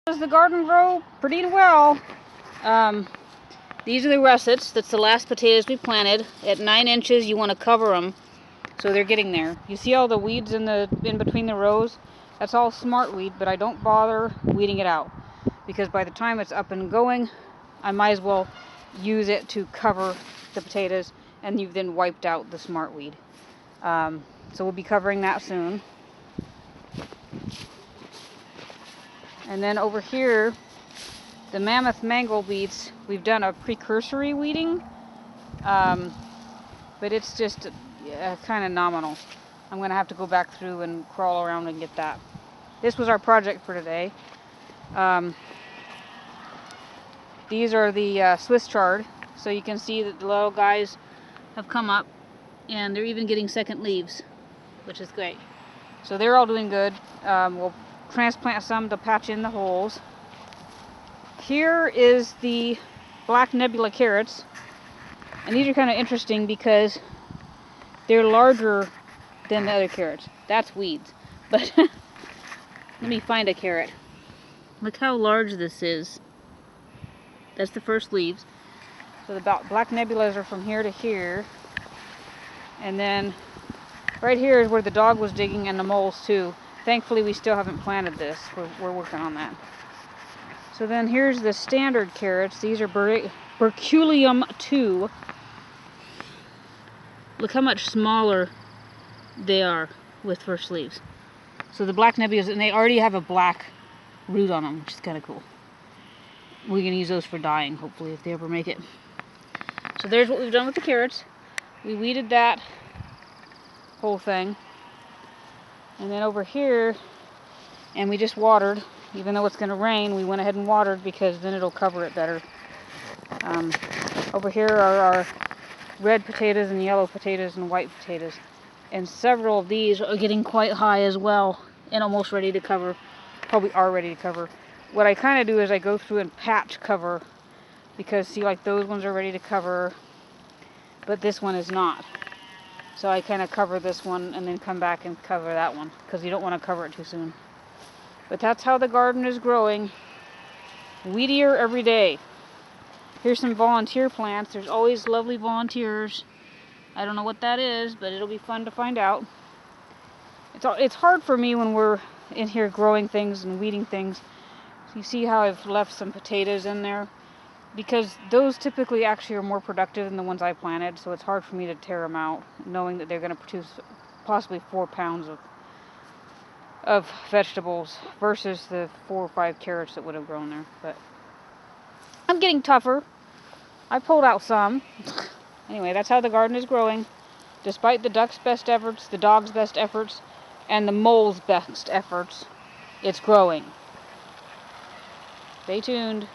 Does the garden grow pretty well? These are the russets. That's the last potatoes we planted. At 9 inches, you want to cover them so they're getting there. You see all the weeds in between the rows? That's all smart weed, but I don't bother weeding it out because by the time it's up and going, I might as well use it to cover the potatoes, and you've then wiped out the smart weed. So we'll be covering that soon. And then over here, the mammoth mango beets, we've done a precursory weeding, but it's just kind of nominal. I'm going to have to go back through and crawl around and get that. This was our project for today. These are the Swiss chard, so you can see that the little guys have come up, and they're even getting second leaves, which is great. So they're all doing good. We'll transplant some to patch in the holes. Here is the black nebula carrots, and these are kind of interesting because they're larger than the other carrots. That's weeds, but let me find a carrot. Look how large this is. That's the first leaves. So the black nebulas are from here to here, and then right here is where the dog was digging, and the moles too. Thankfully, we still haven't planted this. We're working on that. So then here's the standard carrots. These are Berculium 2. Look how much smaller they are with first leaves. So the black nebulas, and they already have a black root on them, which is kind of cool. We can use those for dyeing, hopefully, if they ever make it. So there's what we've done with the carrots. We weeded that whole thing. And then over here, and we just watered. Even though it's going to rain, we went ahead and watered because then it'll cover it better. Over here are our red potatoes and yellow potatoes and white potatoes. And several of these are getting quite high as well and almost ready to cover. Probably are ready to cover. What I kind of do is I go through and patch cover because see, like those ones are ready to cover, but this one is not. So I kind of cover this one and then come back and cover that one because you don't want to cover it too soon. But that's how the garden is growing. Weedier every day. Here's some volunteer plants. There's always lovely volunteers. I don't know what that is, but it'll be fun to find out. It's hard for me when we're in here growing things and weeding things. You see how I've left some potatoes in there? Because those typically actually are more productive than the ones I planted, so it's hard for me to tear them out, knowing that they're going to produce possibly 4 pounds of vegetables versus the 4 or 5 carrots that would have grown there. But I'm getting tougher. I pulled out some. Anyway, that's how the garden is growing. Despite the duck's best efforts, the dog's best efforts, and the mole's best efforts, it's growing. Stay tuned.